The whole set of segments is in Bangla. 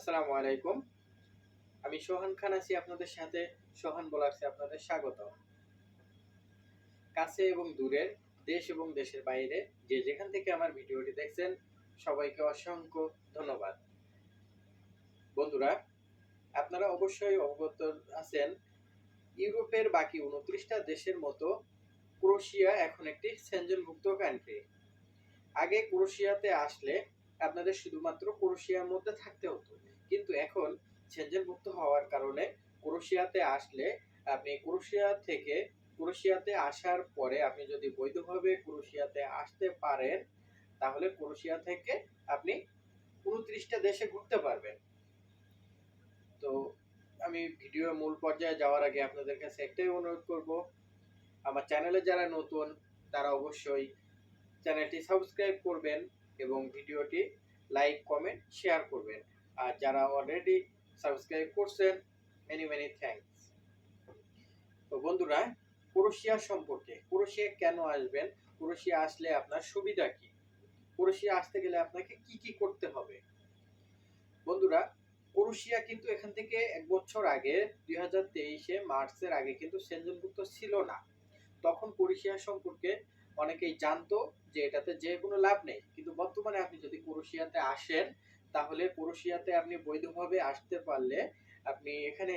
আসসালামু আলাইকুম। আমি সোহান খান আছি আপনাদের সাথে। সোহান ব্লগসে আপনাদের স্বাগত। কাছে এবং দূরের, দেশ এবং দেশের বাইরে যে যেখান থেকে আমার ভিডিওটি দেখছেন সবাইকে অসংখ্য ধন্যবাদ। বন্ধুরা, আপনারা অবশ্যই অবগত আছেন ইউরোপের বাকি ২৯ টা দেশের মতো ক্রোয়েশিয়া এখন একটি সেনজেনভুক্ত কান্ট্রি। আগে ক্রোয়েশিয়াতে আসলে আপনাদের শুধুমাত্র ক্রোয়েশিয়ার মধ্যে থাকতে হতো, কিন্তু এখন সেনজেনভুক্ত হওয়ার কারণে ক্রোয়েশিয়াতে আসলে আপনি ক্রোয়েশিয়াতে আসার পরে আপনি যদি বৈধভাবে ক্রোয়েশিয়াতে আসতে পারেন তাহলে ক্রোয়েশিয়া থেকে আপনি ২৯ টা দেশে ঘুরতে পারবেন। তো আমি ভিডিওর মূল পর্যায়ে যাওয়ার আগে আপনাদের কাছে একটাই অনুরোধ করব, আমার চ্যানেলে যারা নতুন তারা অবশ্যই চ্যানেলটি সাবস্ক্রাইব করবেন এবং ভিডিওটি লাইক, কমেন্ট, শেয়ার করবেন। আর যারা অলরেডি সাবস্ক্রাইব করছেন, মেনি মেনি থ্যাঙ্কস। তো বন্ধুরা, ক্রোয়েশিয়া সম্পর্কে, ক্রোয়েশিয়া কেন আসবেন, ক্রোয়েশিয়া আসলে আপনার সুবিধা কি, ক্রোয়েশিয়া আসতে গেলে আপনাকে কি কি করতে হবে। বন্ধুরা, ক্রোয়েশিয়া কিন্তু এখান থেকে ১ বছর আগে ২০২৩ মার্চের আগে কিন্তু সেনজেনভুক্ত ছিল না। তখন ক্রোয়েশিয়া সম্পর্কে অনেকেই জানতো যে এটাতে যে কোনো লাভ নেই, কিন্তু বর্তমানে আপনি যদি ক্রোয়েশিয়াতে আসেন তাহলে ক্রোয়েশিয়াতে আপনি বৈধভাবে আসতে পারলে আপনি এখানে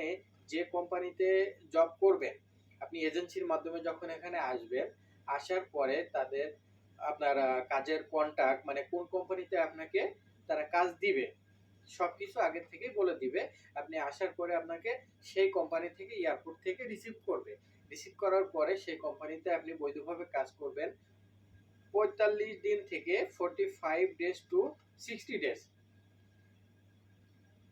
যে কোম্পানিতে জব করবেন, আপনি এজেন্সির মাধ্যমে যখন এখানে আসবেন, আসার পরে তাদের আপনার কাজের কন্ট্রাক্ট মানে কোন কোম্পানিতে আপনাকে তারা কাজ দিবে সবকিছু আগে থেকেই বলে দিবে। আপনি আসার পরে আপনাকে সেই কোম্পানি থেকে এয়ারপোর্ট থেকে রিসিভ করার পরে সেই কোম্পানিতে আপনি বৈধভাবে কাজ করবেন ৪৫ দিন থেকে 45 ডেজ টু 60 ডেজ।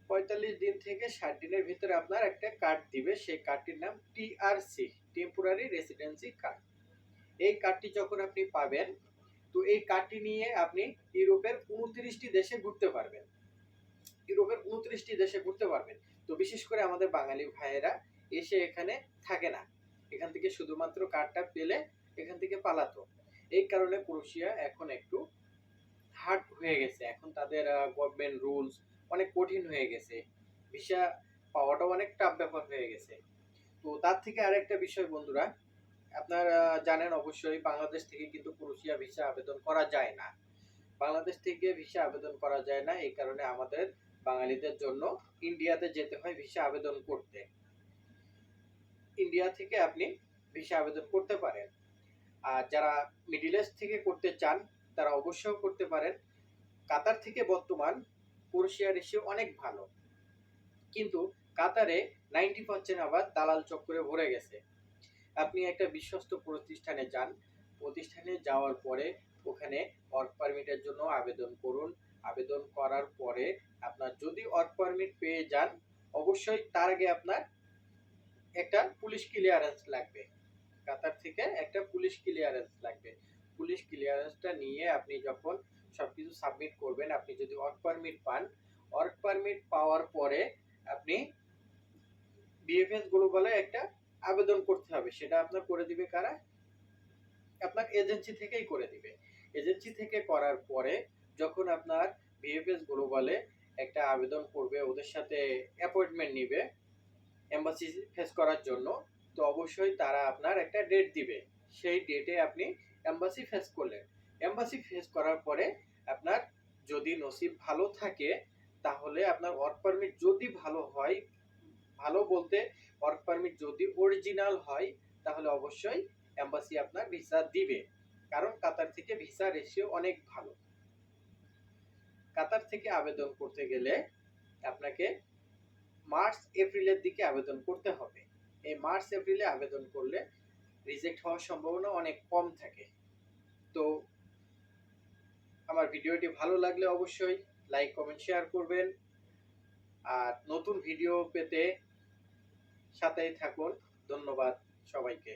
৪৫ দিন থেকে ৬০ দিনের ভিতরে আপনার একটা কার্ড দিবে, সেই কার্ডটির নাম টিআরসি, টেম্পোরারি রেসিডেন্সি কার্ড। এই কার্ডটি যখন আপনি পাবেন, তো এই কার্ডটি নিয়ে আপনি ইউরোপের ২৯টি দেশে ঘুরতে পারবেন। তো বিশেষ করে আমাদের বাঙালি ভাইয়েরা এসে এখানে থাকে না, এখান থেকে শুধুমাত্র কার্ডটা পেলে এখান থেকে পালাতো। এই কারণে ক্রোয়েশিয়া এখন একটু হার্ড হয়ে গেছে, এখন তাদের গভর্নমেন্ট রুলস অনেক কঠিন হয়ে গেছে, ভিসা পাওয়াটাও অনেক টাফ ব্যাপার হয়ে গেছে। তো তার থেকে আরেকটা বিষয় বন্ধুরা, আপনারা জানেন অবশ্যই বাংলাদেশ থেকে কিন্তু ক্রোয়েশিয়া ভিসা আবেদন করা যায় না। বাংলাদেশ থেকে ভিসা আবেদন করা যায় না, এই কারণে আমাদের বাঙালিদের জন্য ইন্ডিয়াতে যেতে হয় ভিসা আবেদন করতে। ইন্ডিয়া থেকে আপনি ভিসা আবেদন করতে পারেন। আর যারা মিডল ইস্ট থেকে করতে চান তারা অবশ্যই করতে পারেন। কাতার থেকে বর্তমান ক্রোয়েশিয়ার রেশিও অনেক ভালো, কিন্তু কাতারে 90% আবার দালাল চক্করে ভরে গেছে। আপনি একটা বিশ্বস্ত প্রতিষ্ঠানে যান, প্রতিষ্ঠানে যাওয়ার পরে ওখানে ওয়ার্ক পারমিটের জন্য আবেদন করুন। আবেদন করার পরে আপনার যদি ওয়ার্ক পারমিট পেয়ে যান, অবশ্যই তার আগে আপনার একটা পুলিশ ক্লিয়ারেন্স লাগবে। কাতার থেকে একটা পুলিশ ক্লিয়ারেন্স লাগবে। পুলিশ ক্লিয়ারেন্সটা নিয়ে আপনি যখন সবকিছু সাবমিট করবেন, আপনি যদি ওয়ার্ক পারমিট পান, ওয়ার্ক পারমিট পাওয়ার পরে আপনি বিএফএস গ্লোবালে একটা আবেদন করতে হবে। সেটা আপনার করে দিবে কারা? আপনার এজেন্সি থেকেই করে দিবে। এজেন্সি থেকে করার পরে যখন আপনার বিএফএস গ্লোবালে একটা আবেদন করবে, ওদের সাথে অ্যাপয়েন্টমেন্ট নিবে এম্বাসি ফেস করার জন্য, তো অবশ্যই তারা আপনার একটা ডেট দিবে। সেই ডেটে আপনি এম্বাসি ফেস করলেন। এম্বাসি ফেস করার পরে আপনার যদি নসিব ভালো থাকে তাহলে আপনার ওয়ার্ক পারমিট যদি ভালো হয়, ভালো বলতে ওয়ার্ক পারমিট যদি অরিজিনাল হয় তাহলে অবশ্যই এম্বাসি আপনার ভিসা দিবে, কারণ কাতার থেকে ভিসা রেশিও অনেক ভালো। কাতার থেকে আবেদন করতে গেলে আপনাকে মার্চ এপ্রিলের দিকে আবেদন করতে হবে। এই মার্চ এপ্রিলে আবেদন করলে রিজেক্ট হওয়ার সম্ভাবনা অনেক কম থাকে। তো আমার ভিডিওটি ভালো লাগলে অবশ্যই লাইক, কমেন্ট, শেয়ার করবেন। আর নতুন ভিডিও পেতে সাথেই থাকুন। ধন্যবাদ সবাইকে।